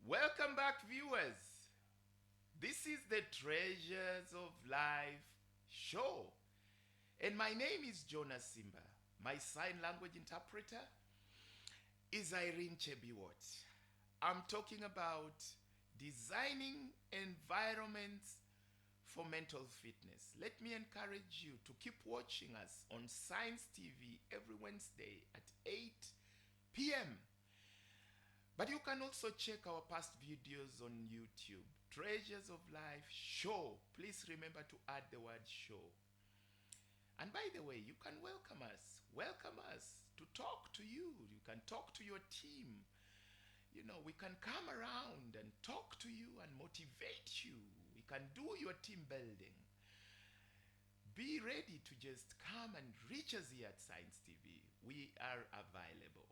Welcome back, viewers. This is the Treasures of Life show, and my name is Jonas Simba. My sign language interpreter is Irene Chebiwot. I'm talking about designing environments for mental fitness. Let me encourage you to keep watching us on Science TV every Wednesday at 8 p.m. But you can also check our past videos on YouTube. Treasures of Life Show. Please remember to add the word show. And by the way, you can welcome us. Welcome us to talk to you. You can talk to your team. We can come around and talk to you and motivate you. We can do your team building. Be ready to just come and reach us here at Science TV. We are available.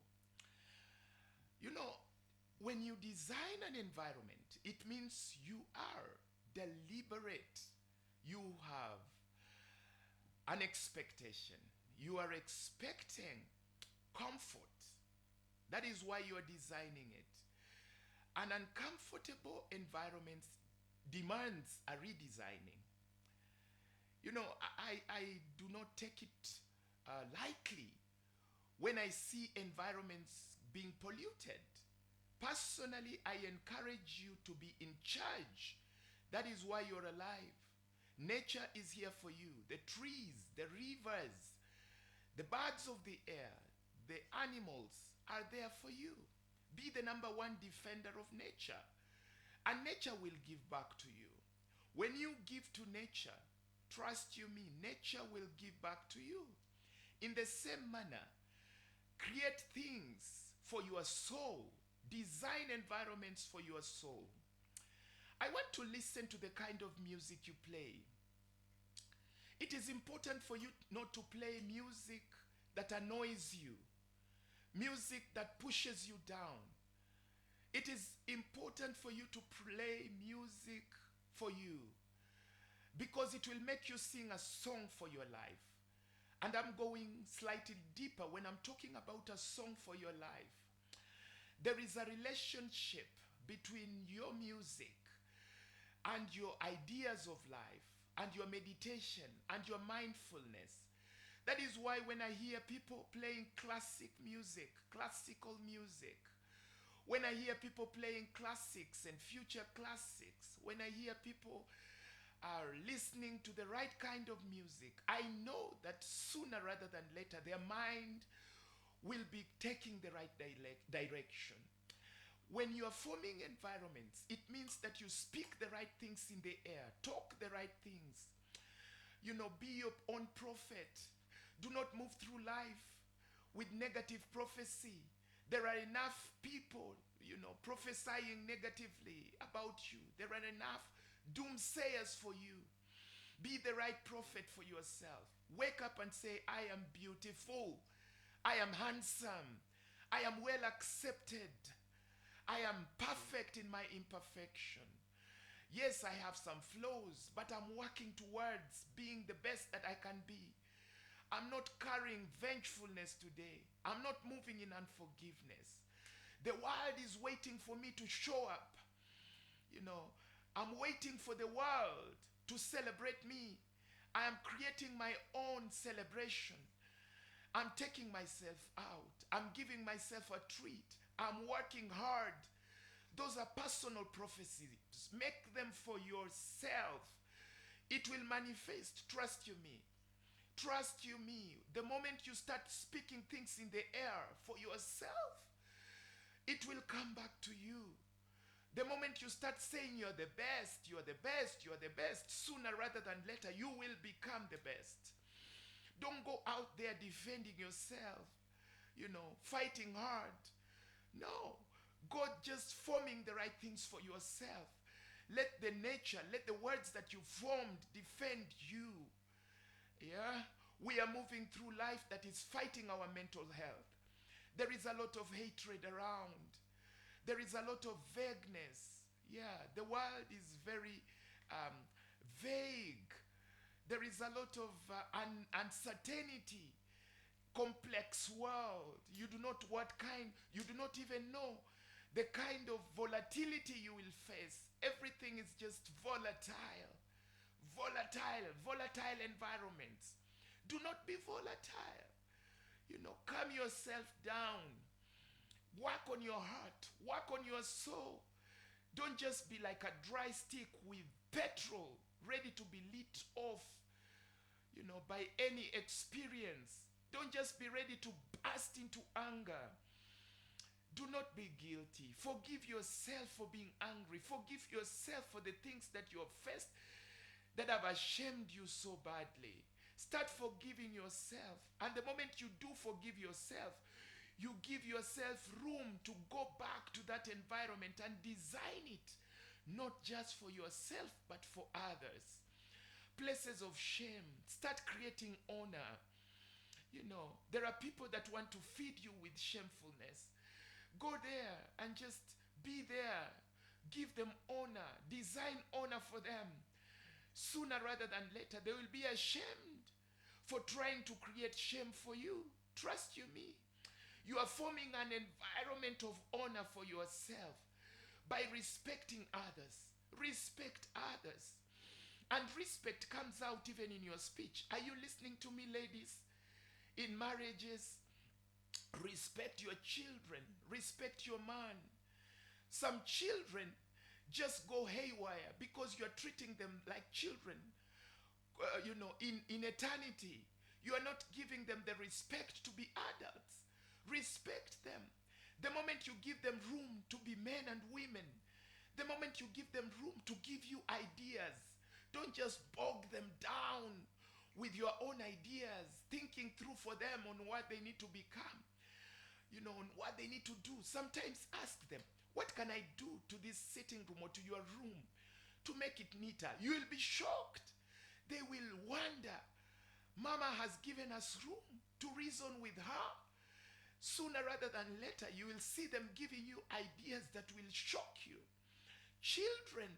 You know, when you design an environment, it means you are deliberate. You have an expectation. You are expecting comfort. That is why you are designing it. An uncomfortable environment demands a redesigning. I do not take it lightly when I see environments being polluted. Personally, I encourage you to be in charge. That is why you're alive. Nature is here for you. The trees, the rivers, the birds of the air, the animals are there for you. Be the number one defender of nature, and nature will give back to you. When you give to nature, trust you me, nature will give back to you. In the same manner, create things for your soul. Design environments for your soul. I want to listen to the kind of music you play. It is important for you not to play music that annoys you, music that pushes you down. It is important for you to play music for you because it will make you sing a song for your life. And I'm going slightly deeper when I'm talking about a song for your life. There is a relationship between your music and your ideas of life and your meditation and your mindfulness. That is why when I hear people playing classical music, when I hear people playing classics and future classics, when I hear people are listening to the right kind of music, I know that sooner rather than later their mind will be taking the right direction. When you are forming environments, it means that you speak the right things in the air, talk the right things. Be your own prophet. Do not move through life with negative prophecy. There are enough people, prophesying negatively about you. There are enough doomsayers for you. Be the right prophet for yourself. Wake up and say, I am beautiful. I am handsome. I am well accepted. I am perfect in my imperfection. Yes, I have some flaws, but I'm working towards being the best that I can be. I'm not carrying vengefulness today. I'm not moving in unforgiveness. The world is waiting for me to show up. I'm waiting for the world to celebrate me. I am creating my own celebration. I'm taking myself out. I'm giving myself a treat. I'm working hard. Those are personal prophecies. Make them for yourself. It will manifest. Trust you me. Trust you me. The moment you start speaking things in the air for yourself, it will come back to you. The moment you start saying you're the best, you're the best, you're the best, sooner rather than later, you will become the best. Don't go out there defending yourself, fighting hard. No. God just forming the right things for yourself. Let the nature, let the words that you formed defend you. Yeah? We are moving through life that is fighting our mental health. There is a lot of hatred around. There is a lot of vagueness. Yeah, the world is very vague. There is a lot of uncertainty. Complex world. You do not what kind. You do not even know the kind of volatility you will face. Everything is just volatile. Volatile environments. Do not be volatile. Calm yourself down. Work on your heart. Work on your soul. Don't just be like a dry stick with petrol ready to be lit off, by any experience. Don't just be ready to burst into anger. Do not be guilty. Forgive yourself for being angry. Forgive yourself for the things that you have faced that have ashamed you so badly. Start forgiving yourself. And the moment you do forgive yourself, you give yourself room to go back to that environment and design it, not just for yourself, but for others. Places of shame. Start creating honor. There are people that want to feed you with shamefulness. Go there and just be there. Give them honor. Design honor for them. Sooner rather than later, they will be ashamed for trying to create shame for you. Trust you me. You are forming an environment of honor for yourself by respecting others. Respect others. And respect comes out even in your speech. Are you listening to me, ladies? In marriages, respect your children. Respect your man. Some children just go haywire because you're treating them like children. In eternity, you are not giving them the respect to be adults. Respect them. The moment you give them room to be men and women, the moment you give them room to give you ideas, don't just bog them down with your own ideas, thinking through for them on what they need to become, on what they need to do. Sometimes ask them, what can I do to this sitting room or to your room to make it neater? You will be shocked. They will wonder, Mama has given us room to reason with her. Sooner rather than later, you will see them giving you ideas that will shock you. Children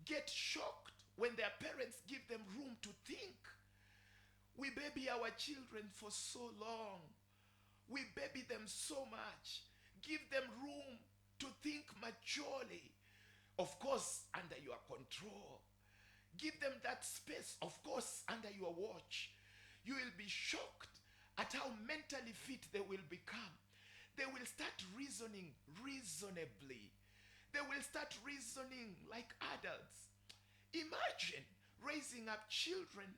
get shocked when their parents give them room to think. We baby our children for so long. We baby them so much. Give them room to think maturely. Of course, under your control. Give them that space, of course, under your watch. You will be shocked at how mentally fit they will become. They will start reasoning reasonably. They will start reasoning like adults. Imagine raising up children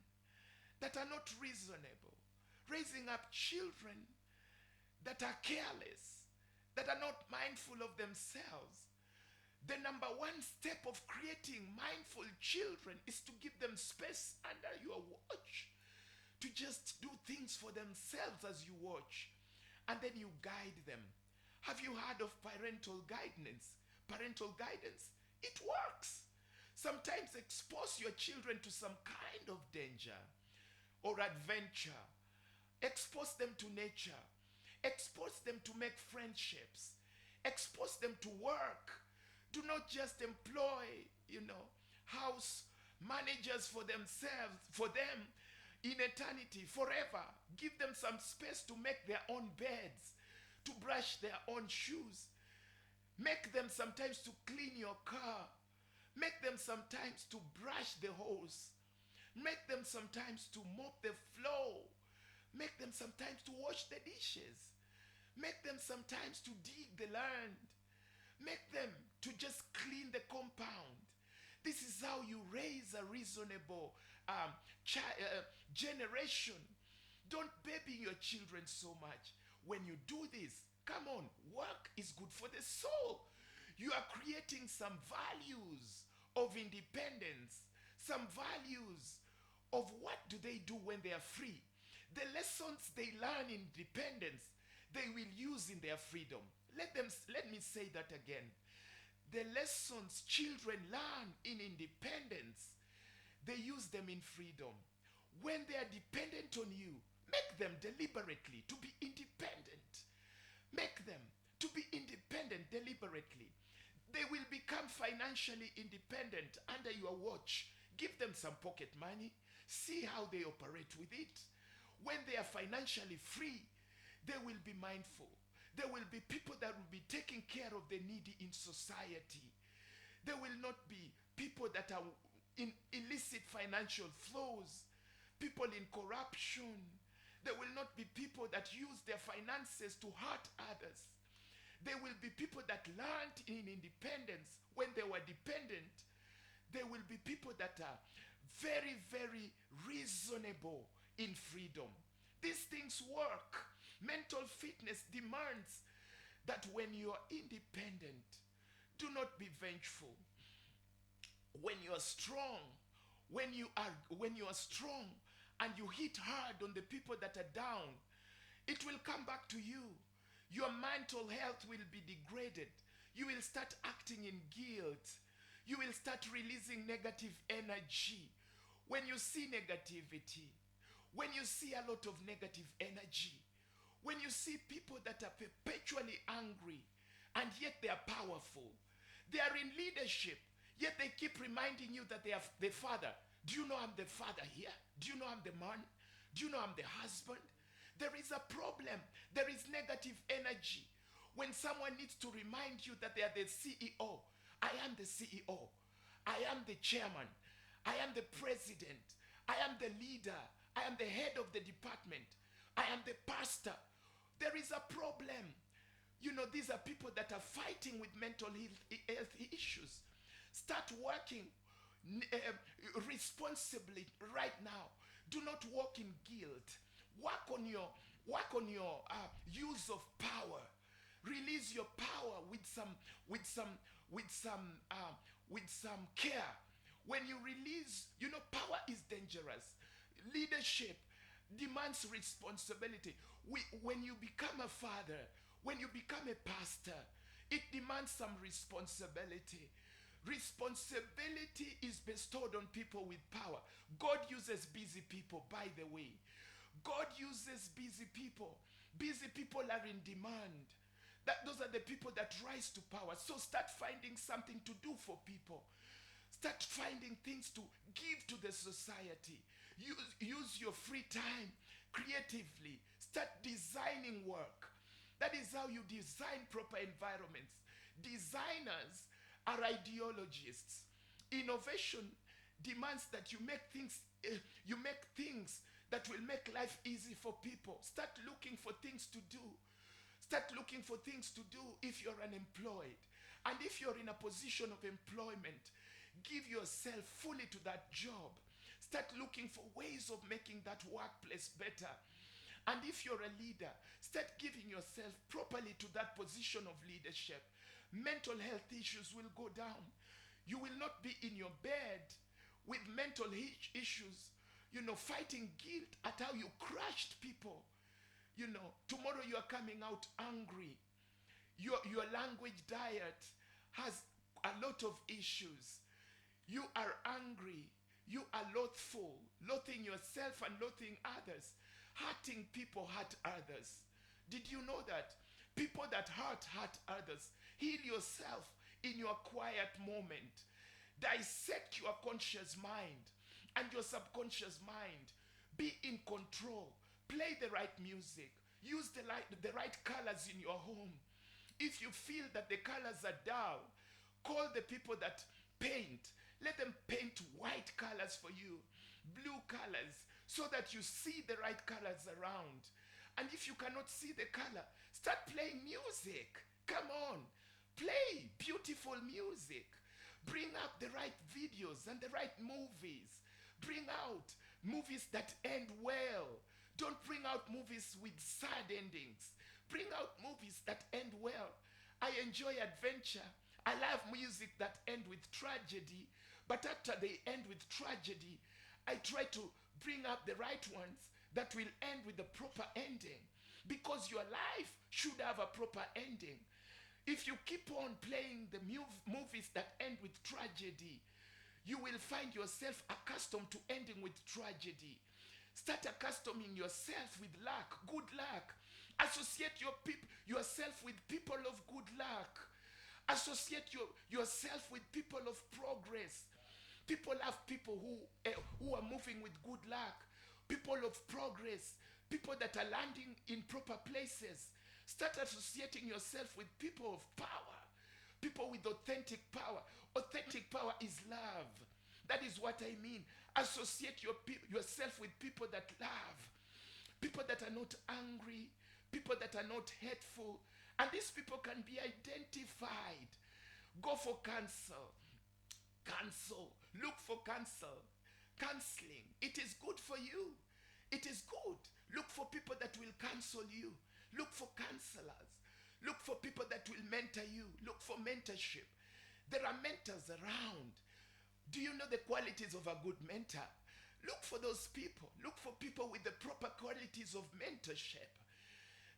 that are not reasonable. Raising up children that are careless, that are not mindful of themselves. The number one step of creating mindful children is to give them space under your watch, to just do things for themselves as you watch, and then you guide them. Have you heard of parental guidance? Parental guidance, it works. Sometimes expose your children to some kind of danger or adventure. Expose them to nature. Expose them to make friendships. Expose them to work. Do not just employ, house managers for themselves, for them in eternity, forever. Give them some space to make their own beds, to brush their own shoes. Make them sometimes to clean your car. Make them sometimes to brush the hose. Make them sometimes to mop the floor. Make them sometimes to wash the dishes. Make them sometimes to dig the land. Make them to just clean the compound. This is how you raise a reasonable generation. Don't baby your children so much. When you do this, come on, work is good for the soul. You are creating some values of independence, some values of what do they do when they are free. The lessons they learn in dependence, they will use in their freedom. Let me say that again. The lessons children learn in independence, they use them in freedom. When they are dependent on you, make them deliberately to be independent. Make them to be independent deliberately. They will become financially independent under your watch. Give them some pocket money. See how they operate with it. When they are financially free, they will be mindful. There will be people that will be taking care of the needy in society. There will not be people that are in illicit financial flows, people in corruption. There will not be people that use their finances to hurt others. There will be people that learned in independence when they were dependent. There will be people that are very, very reasonable in freedom. These things work. Mental fitness demands that when you are independent, do not be vengeful. When you are strong, when you are strong and you hit hard on the people that are down, it will come back to you. Your mental health will be degraded. You will start acting in guilt. You will start releasing negative energy. When you see negativity, when you see a lot of negative energy, when you see people that are perpetually angry and yet they are powerful, they are in leadership, yet they keep reminding you that they are the father. Do you know I'm the father here? Do you know I'm the man? Do you know I'm the husband? There is a problem. There is negative energy. When someone needs to remind you that they are the CEO, I am the CEO. I am the chairman. I am the president. I am the leader. I am the head of the department. I am the pastor. There is a problem. You know, these are people that are fighting with mental health issues. Start working responsibly right now. Do not walk in guilt. Work on your use of power. Release your power with some care. When you release, you know, power is dangerous. Leadership demands responsibility. When you become a father, when you become a pastor, it demands some responsibility. Responsibility is bestowed on people with power. God uses busy people, by the way. God uses busy people. Busy people are in demand. Those are the people that rise to power. So start finding something to do for people. Start finding things to give to the society. Use your free time creatively. Start designing work. That is how you design proper environments. Designers are ideologists. Innovation demands that you make things that will make life easy for people. Start looking for things to do. Start looking for things to do if you're unemployed. And if you're in a position of employment, give yourself fully to that job. Start looking for ways of making that workplace better. And if you're a leader, start giving yourself properly to that position of leadership. Mental health issues will go down. You will not be in your bed with mental issues, you know, fighting guilt at how you crushed people. You know, tomorrow you are coming out angry. Your language diet has a lot of issues. You are angry. You are loathful, loathing yourself and loathing others. Hurting people hurt others. Did you know that? People that hurt others. Heal yourself in your quiet moment. Dissect your conscious mind and your subconscious mind. Be in control. Play the right music. Use the right colors in your home. If you feel that the colors are dull, call the people that paint. Let them paint white colors for you, blue colors, so that you see the right colors around. And if you cannot see the color, start playing music. Come on, play beautiful music. Bring up the right videos and the right movies. Bring out movies that end well. Don't bring out movies with sad endings. Bring out movies that end well. I enjoy adventure. I love music that end with tragedy. But after they end with tragedy, I try to bring up the right ones that will end with the proper ending. Because your life should have a proper ending. If you keep on playing the movies that end with tragedy, you will find yourself accustomed to ending with tragedy. Start accustoming yourself with luck, good luck. Associate yourself with people of good luck. Associate yourself with people of progress. People love people who are moving with good luck. People of progress. People that are landing in proper places. Start associating yourself with people of power, people with authentic power. Authentic power is love. That is what I mean. Associate yourself with people that love, people that are not angry, people that are not hateful. And these people can be identified. Go for counsel. Counsel. Look for counsel. Counseling. It is good for you. It is good. Look for people that will counsel you. Look for counselors. Look for people that will mentor you. Look for mentorship. There are mentors around. Do you know the qualities of a good mentor? Look for those people. Look for people with the proper qualities of mentorship.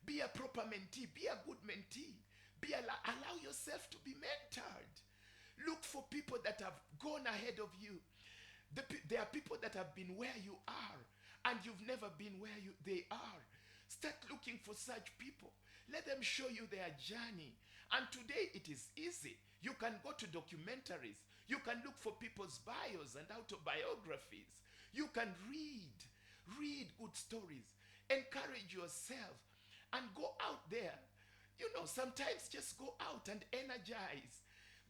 Be a proper mentee. Be a good mentee. Allow yourself to be mentored. Look for people that have gone ahead of you. There are people that have been where you are and you've never been where they are. Start looking for such people. Let them show you their journey. And today it is easy. You can go to documentaries. You can look for people's bios and autobiographies. You can read good stories. Encourage yourself and go out there. You know, sometimes just go out and energize.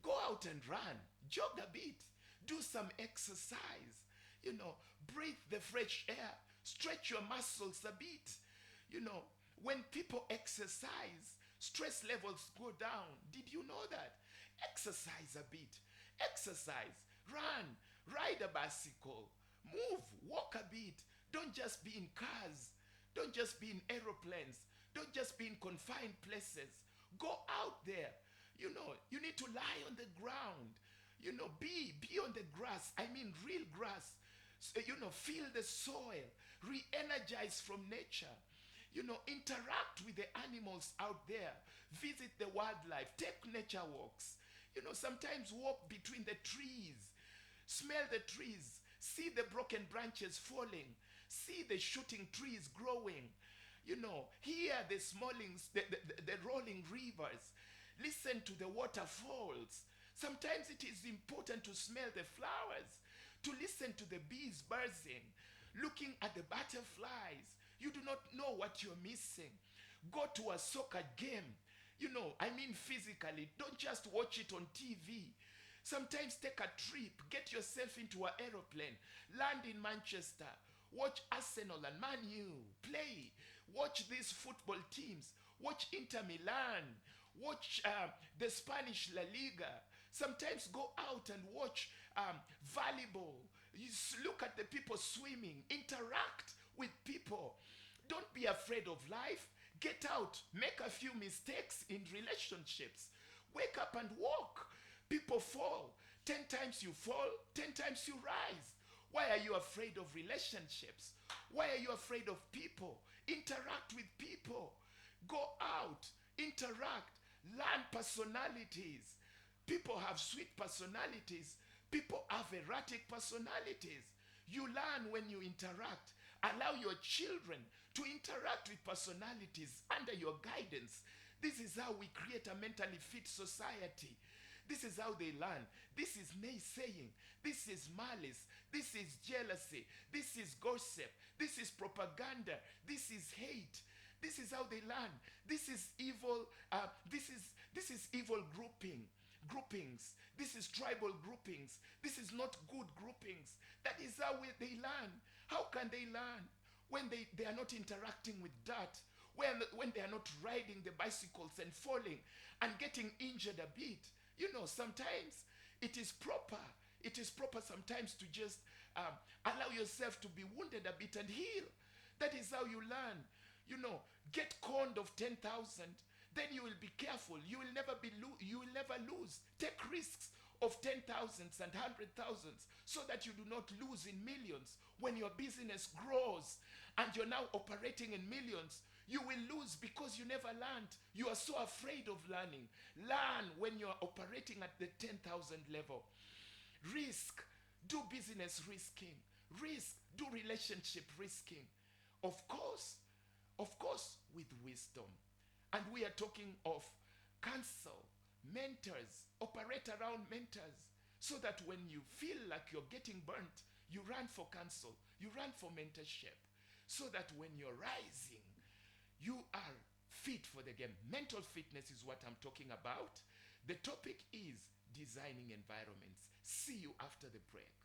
Go out and run. Jog a bit. Do some exercise. You know, breathe the fresh air. Stretch your muscles a bit. You know, when people exercise, stress levels go down. Did you know that? Exercise a bit. Exercise. Run. Ride a bicycle. Move. Walk a bit. Don't just be in cars. Don't just be in aeroplanes. Don't just be in confined places. Go out there. You know, you need to lie on the ground. You know, be on the grass. I mean, real grass. So, you know, feel the soil. Re-energize from nature. You know, interact with the animals out there. Visit the wildlife. Take nature walks. You know, sometimes walk between the trees. Smell the trees. See the broken branches falling. See the shooting trees growing. You know, hear the the rolling rivers. Listen to the waterfalls. Sometimes it is important to smell the flowers, to listen to the bees buzzing, looking at the butterflies. You do not know what you're missing. Go to a soccer game. You know, I mean physically. Don't just watch it on TV. Sometimes take a trip. Get yourself into an aeroplane. Land in Manchester. Watch Arsenal and Man U play. Watch these football teams. Watch Inter Milan. Watch the Spanish La Liga. Sometimes go out and watch volleyball. You look at the people swimming. Interact with people. Don't be afraid of life. Get out. Make a few mistakes in relationships. Wake up and walk. People fall. 10 times you fall, 10 times you rise. Why are you afraid of relationships? Why are you afraid of people? Interact with people. Go out. Interact. Learn personalities. People have sweet personalities. People have erratic personalities. You learn when you interact. Allow your children to interact with personalities under your guidance. This is how we create a mentally fit society. This is how they learn. This is naysaying. This is malice. This is jealousy. This is gossip. This is propaganda. This is hate. This is how they learn. This is evil. This is evil groupings. This is tribal groupings. This is not good groupings. That is how they learn. How can they learn when they are not interacting with dirt? When they are not riding the bicycles and falling and getting injured a bit? You know, sometimes it is proper. It is proper sometimes to just allow yourself to be wounded a bit and heal. That is how you learn. You know, get conned of 10,000. Then you will be careful. You will never lose. Take risks of 10,000s and 100,000s so that you do not lose in millions. When your business grows and you're now operating in millions, you will lose because you never learned. You are so afraid of learning. Learn when you are operating at the 10,000 level. Risk. Do business risking. Risk. Do relationship risking. Of course, with wisdom. And we are talking of counsel, mentors. Operate around mentors so that when you feel like you're getting burnt, you run for counsel. You run for mentorship so that when you're rising, you are fit for the game. Mental fitness is what I'm talking about. The topic is designing environments. See you after the break.